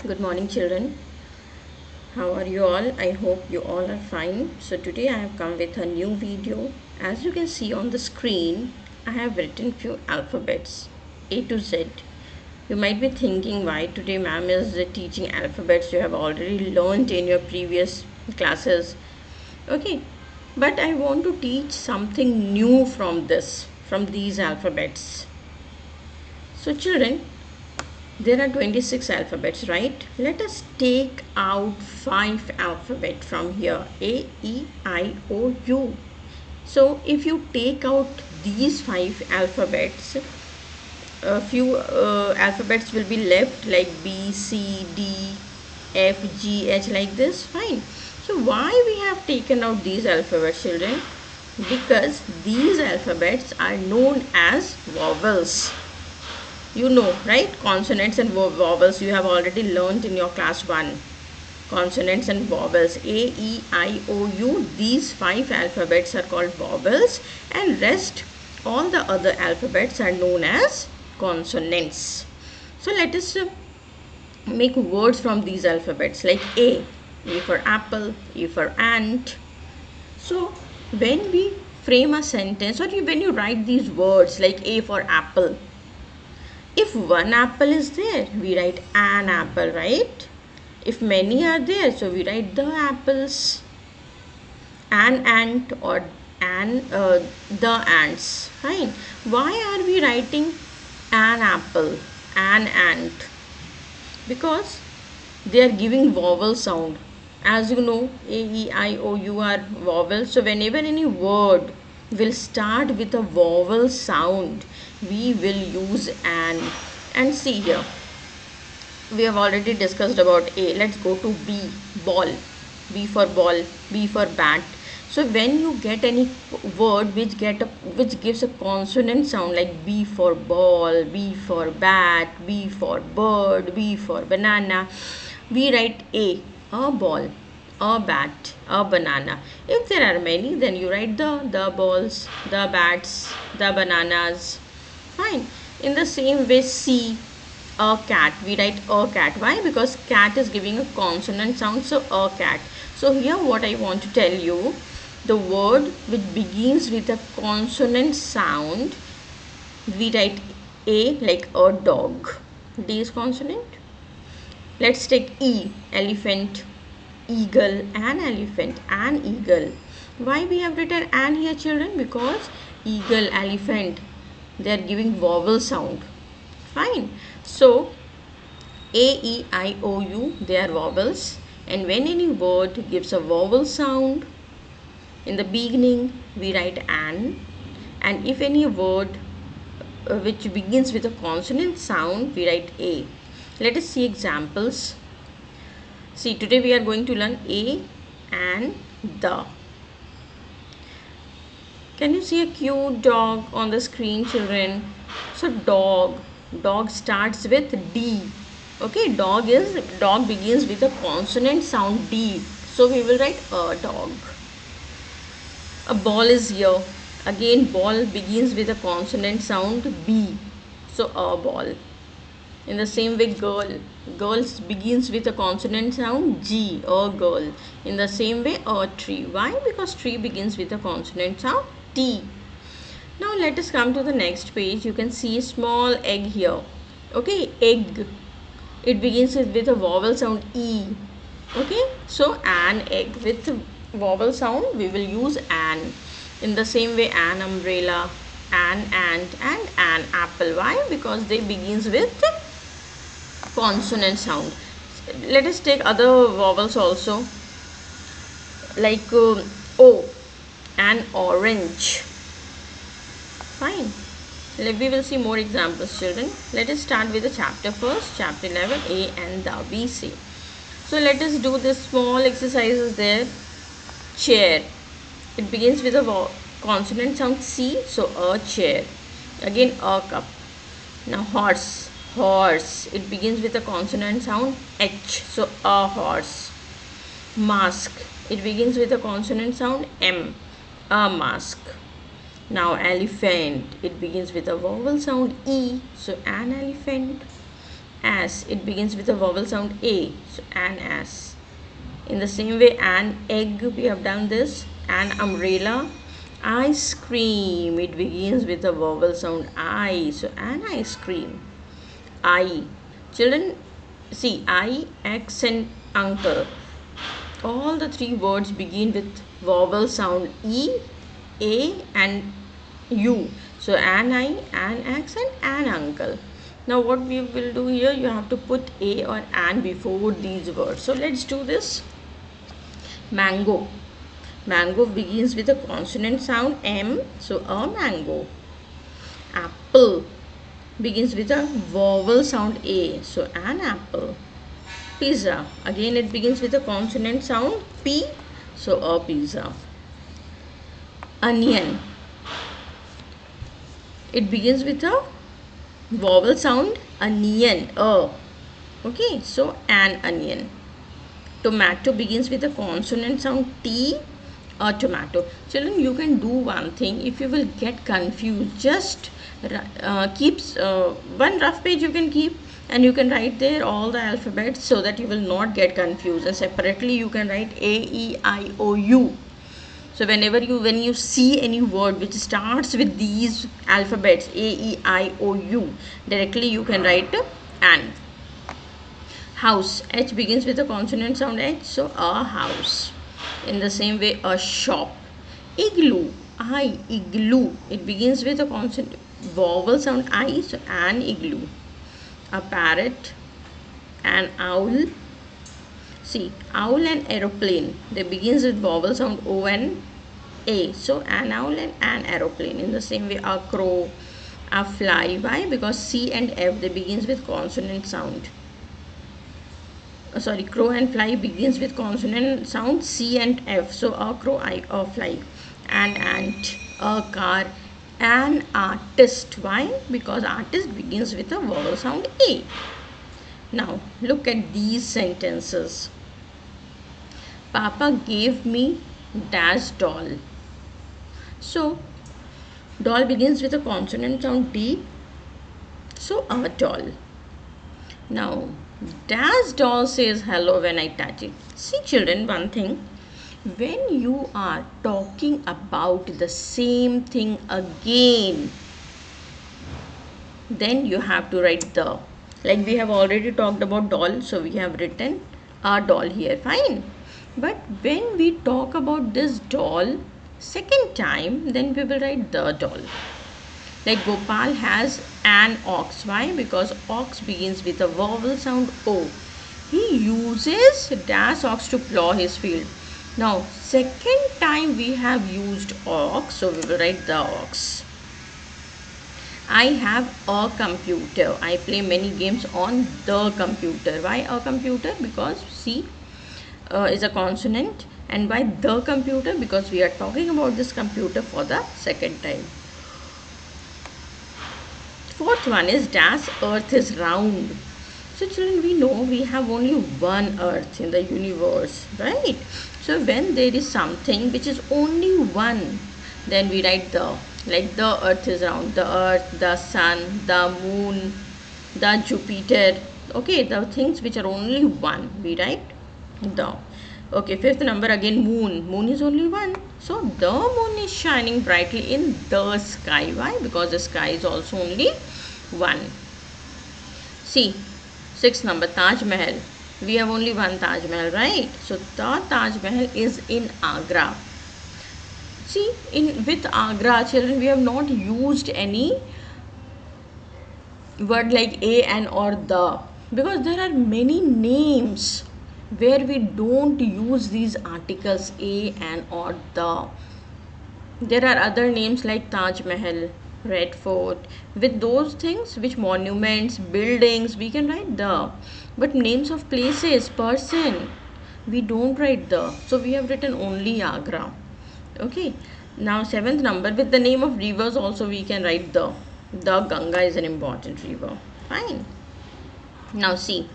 Good morning, children. How are you all? I hope you all are fine. So today I have come with a new video. As you can see on the screen, I have written few alphabets A to Z. You might be thinking why today ma'am is teaching alphabets you have already learned in your previous classes. Okay, but I want to teach something new from these alphabets. So children, there are 26 alphabets, right? Let us take out 5 alphabet from here. A, E, I, O, U. So if you take out these 5 alphabets, a few alphabets will be left like B, C, D, F, G, H like this. Fine. So why we have taken out these alphabets, children? Because these alphabets are known as vowels. You know, right? Consonants and vowels you have already learned in your class 1. Consonants and vowels. A, E, I, O, U. These 5 alphabets are called vowels, and rest all the other alphabets are known as consonants. So let us make words from these alphabets like A. A for apple, E for ant. So when we frame a sentence or when you write these words like A for apple, if one apple is there, we write an apple, right? If many are there, so we write the apples. An ant or the ants. Fine. Why are we writing an apple, an ant? Because they are giving vowel sound. As you know, A, E, I, O, U are vowels. So whenever any word will start with a vowel sound, we will use an. And see here, we have already discussed about A. Let's go to B, ball. B for ball, B for bat. So when you get any word which gives a consonant sound like B for ball, B for bat, B for bird, B for banana, we write a ball, a bat, a banana. If there are many, then you write the balls, the bats, the bananas. Fine. In the same way, C, a cat. We write a cat. Why? Because cat is giving a consonant sound, so a cat. So here what I want to tell you, the word which begins with a consonant sound, we write A like a dog. D is consonant. Let's take E, elephant, eagle, an elephant, an eagle. Why we have written an here, children? Because eagle, elephant, they are giving vowel sound. Fine. So A, E, I, O, U, they are vowels, and when any word gives a vowel sound in the beginning, we write an, and if any word which begins with a consonant sound, we write A. Let us see examples. See, today we are going to learn A and the. Can you see a cute dog on the screen, children? So dog starts with D. Okay, dog begins with a consonant sound D. So we will write a dog. A ball is here. Again, ball begins with a consonant sound B. So a ball. In the same way, girl begins with a consonant sound G, a girl. In the same way, a tree. Why? Because tree begins with a consonant sound T. Now let us come to the next page. You can see a small egg here. Okay, egg. It begins with a vowel sound E. Okay, so an egg with vowel sound, we will use an. In the same way, an umbrella, an ant, and an apple. Why? Because they begins with consonant sound. Let us take other vowels also, like O, an orange. Fine. We will see more examples, children. Let us start with the chapter first. Chapter 11, A and the, we see. So let us do this small exercises there. Chair. It begins with a consonant sound C, so a chair. Again, a cup. Now horse. It begins with a consonant sound H, so a horse. Mask. It begins with a consonant sound M, a mask. Now elephant. It begins with a vowel sound E, so an elephant. Ass, it begins with a vowel sound A, so an ass. In the same way, an egg, we have done this. An umbrella. Ice cream, it begins with a vowel sound I, so an ice cream. I. Children, see, I, X and uncle. All the three words begin with vowel sound E, A and U. So an I, an X and an uncle. Now what we will do here, you have to put A or an before these words. So let's do this. Mango. Mango begins with a consonant sound M, so a mango. Apple begins with a vowel sound A, so an apple. Pizza, again it begins with a consonant sound P, so a pizza. Onion, it begins with a vowel sound onion, a. Okay, so an onion. Tomato begins with a consonant sound T, a tomato. Children, you can do one thing. If you will get confused, just keep one rough page you can keep, and you can write there all the alphabets so that you will not get confused. And separately you can write A, E, I, O, U. So when you see any word which starts with these alphabets A, E, I, O, U, directly you can write an. House, H begins with a consonant sound H, so a house. In the same way, a shop. Igloo, I, igloo, it begins with a consonant vowel sound I, so an igloo. A parrot, an owl. See, owl and aeroplane, they begins with vowel sound O and A, so an owl and an aeroplane. In the same way, a crow, a fly. Why? Because C and F, they begins with consonant sound. Crow and fly begins with consonant sound C and F, so a crow, I, a fly. An ant, a car. An artist. Why? Because artist begins with a vowel sound A. Now look at these sentences. Papa gave me dash doll. So doll begins with a consonant sound D, so a doll. Now dash doll says hello when I touch it. See children, one thing, when you are talking about the same thing again, then you have to write the. Like we have already talked about doll, so we have written a doll here, fine. But when we talk about this doll second time, then we will write the doll. Like Gopal has an ox. Why? Because ox begins with a vowel sound O. He uses dash ox to plow his field. Now, second time we have used ox, so we will write the ox. I have a computer. I play many games on the computer. Why a computer? Because C is a consonant, and by the computer because we are talking about this computer for the second time. Fourth one is dash earth is round. So children, we know we have only one earth in the universe, right? So when there is something which is only one, then we write the. Like the earth is round, the earth, the sun, the moon, the Jupiter. Okay, the things which are only one, we write the. Okay, fifth number again, moon. Moon is only one. So the moon is shining brightly in the sky. Why? Because the sky is also only one. See, sixth number, Taj Mahal. We have only one Taj Mahal, right? So the Taj Mahal is in Agra. See, with Agra, children, we have not used any word like a, and, or the, because there are many names where we don't use these articles a, and, or the. There are other names like Taj Mahal, Red Fort. With those things, which monuments, buildings, we can write the. But names of places, person, we don't write the. So we have written only Agra. Okay, now seventh number, with the name of rivers also we can write the. The Ganga is an important river. Fine. Now see,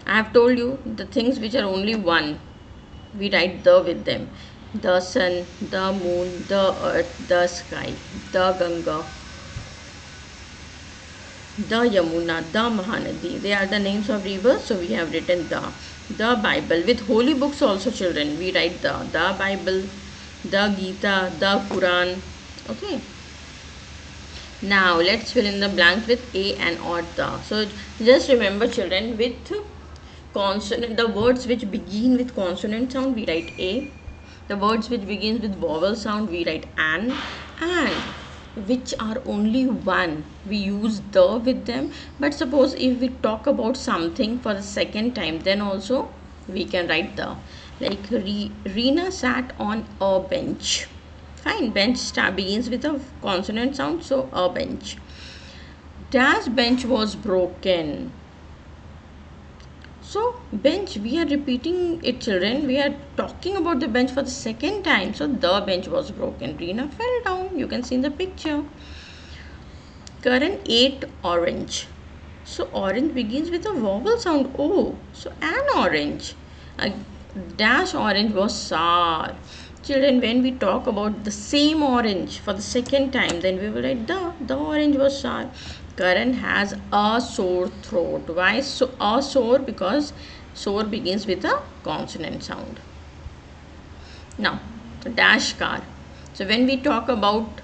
I have told you the things which are only one, we write the with them. The sun, the moon, the earth, the sky, the Ganga, The Yamuna, the Mahanadi, they are the names of rivers, so we have written the Bible. With holy books also, children, we write the Bible, the Gita, the Quran. Okay, now let's fill in the blanks with a and or the. So just remember, children, with consonant, the words which begin with consonant sound, we write a. The words which begins with vowel sound, we write an. And which are only one, we use the with them. But suppose if we talk about something for the second time, then also we can write the. Like Reena sat on a bench. Fine, bench begins with a consonant sound, so a bench. Dash bench was broken. So bench, we are repeating it, children. We are talking about the bench for the second time. So the bench was broken. Reena fell down. You can see in the picture. Karan ate orange. So orange begins with a vowel sound O. So an orange. A dash orange was sour. Children, when we talk about the same orange for the second time, then we will write the orange was sour. Karan has a sore throat. Why so a sore? Because sore begins with a consonant sound. Now, dash car. So when we talk about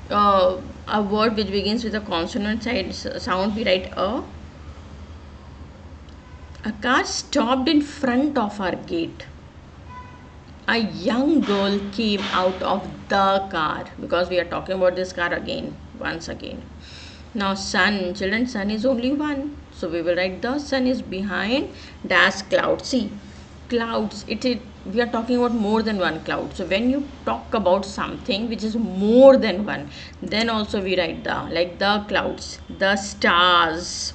a word which begins with a consonant sound, we write a. A car stopped in front of our gate. A young girl came out of the car, because we are talking about this car again, once again. Now sun, children, sun is only one, so we will write the sun is behind dash cloud. See, clouds, we are talking about more than one cloud. So when you talk about something which is more than one, then also we write the, like the clouds, the stars,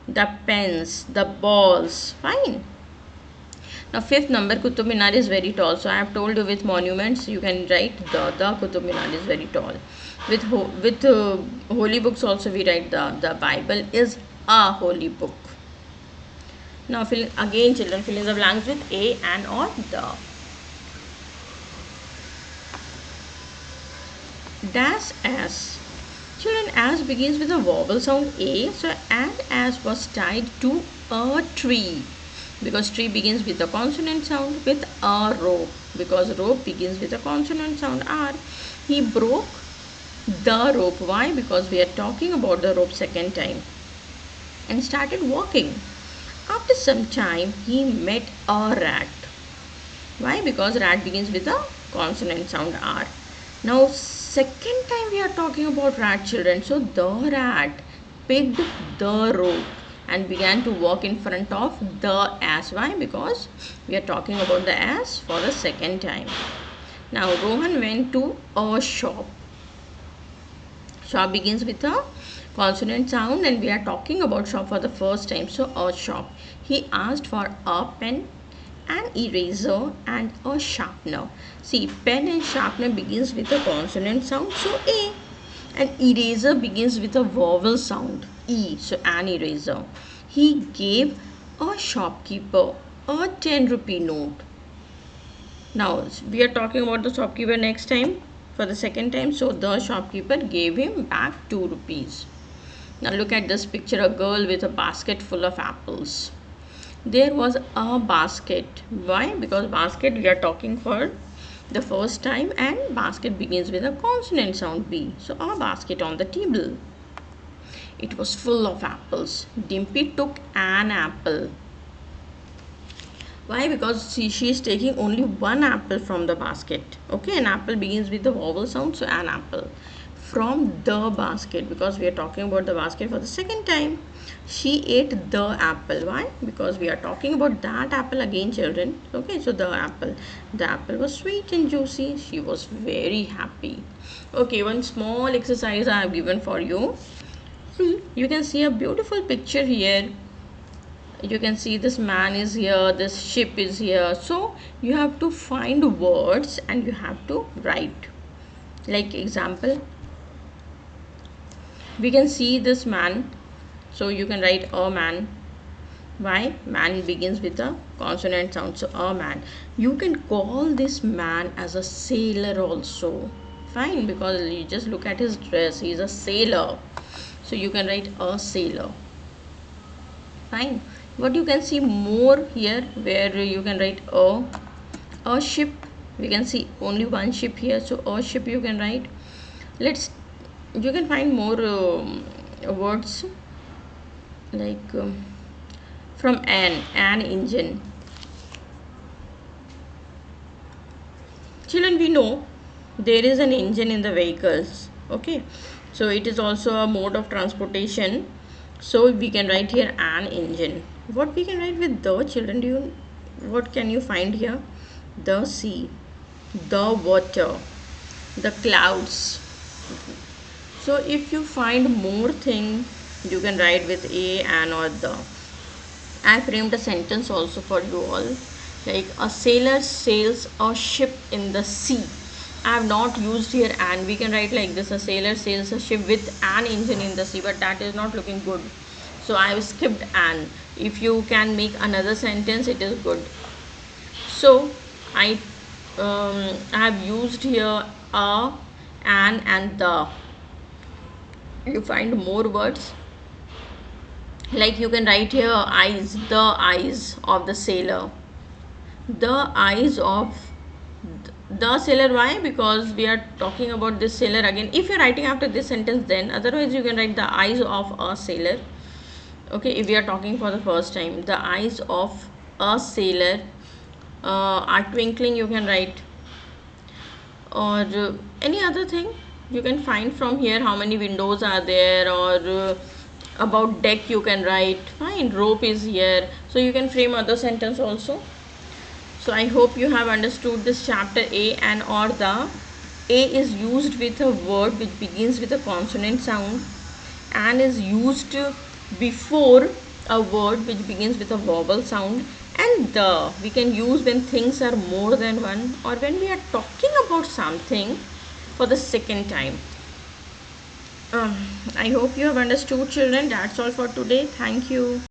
the pens, the balls. Fine. Now fifth number, Qutub Minar is very tall. So I have told you with monuments you can write the Qutub Minar is very tall. With holy books also we write the Bible is a holy book. Now again, children, fill in the blanks with a and or the. Dash as. Children, as begins with a vowel sound a. So and as was tied to a tree, because tree begins with a consonant sound, with a rope, because rope begins with a consonant sound r. He broke the rope. Why? Because we are talking about the rope second time, and started walking. After some time he met a rat. Why? Because rat begins with a consonant sound r. Now second time we are talking about rat, children. So the rat picked the rope and began to walk in front of the ass. Why? Because we are talking about the ass for the second time. Now Rohan went to a shop. Shop begins with a consonant sound, and we are talking about shop for the first time. So a shop. He asked for a pen, an eraser and a sharpener. See, pen and sharpener begins with a consonant sound, so a. And eraser begins with a vowel sound, e, so an eraser. He gave a shopkeeper a 10 rupee note. Now we are talking about the shopkeeper next time for the second time. So the shopkeeper gave him back 2 rupees. Now look at this picture, a girl with a basket full of apples. There was a basket. Why? Because basket we are talking for the first time, and basket begins with a consonant sound b. So a basket on the table. It was full of apples. Dimpy took an apple. Why? Because she is taking only one apple from the basket. Okay, an apple begins with the vowel sound, so an apple. From the basket, because we are talking about the basket for the second time. She ate the apple. Why? Because we are talking about that apple again, children. Okay, so the apple. The apple was sweet and juicy. She was very happy. Okay, one small exercise I have given for you. See, you can see a beautiful picture here. You can see this man is here, this ship is here. So you have to find words and you have to write. Like example, we can see this man. So you can write a man. Why? Man begins with a consonant sound, so a man. You can call this man as a sailor also. Fine, because you just look at his dress, he is a sailor. So you can write a sailor. Fine. What you can see more here, where you can write a ship. We can see only one ship here, so a ship you can write. You can find more words like from an engine. Children, we know there is an engine in the vehicles. Okay, so it is also a mode of transportation. So we can write here an engine. What we can write with the, children? What can you find here? The sea, the water, the clouds. So if you find more thing, you can write with a, an, or the. I framed a sentence also for you all, like a sailor sails a ship in the sea. I have not used here and. We can write like this: a sailor sails a ship with an engine in the sea, but that is not looking good, so I have skipped an. If you can make another sentence, it is good. So I have used here a, an, and the. You find more words, like you can write here eyes, the eyes of the sailor, the eyes of the sailor. Why? Because we are talking about this sailor again. If you're writing after this sentence, then otherwise you can write the eyes of a sailor. Okay, if we are talking for the first time, the eyes of a sailor are twinkling, you can write. Or any other thing you can find from here, how many windows are there, or about deck you can write. Fine, rope is here, so you can frame other sentence also. So I hope you have understood this chapter a and or the. A is used with a word which begins with a consonant sound and is used before a word which begins with a vowel sound, and the we can use when things are more than one or when we are talking about something for the second time. I hope you have understood, children. That's all for today. Thank you.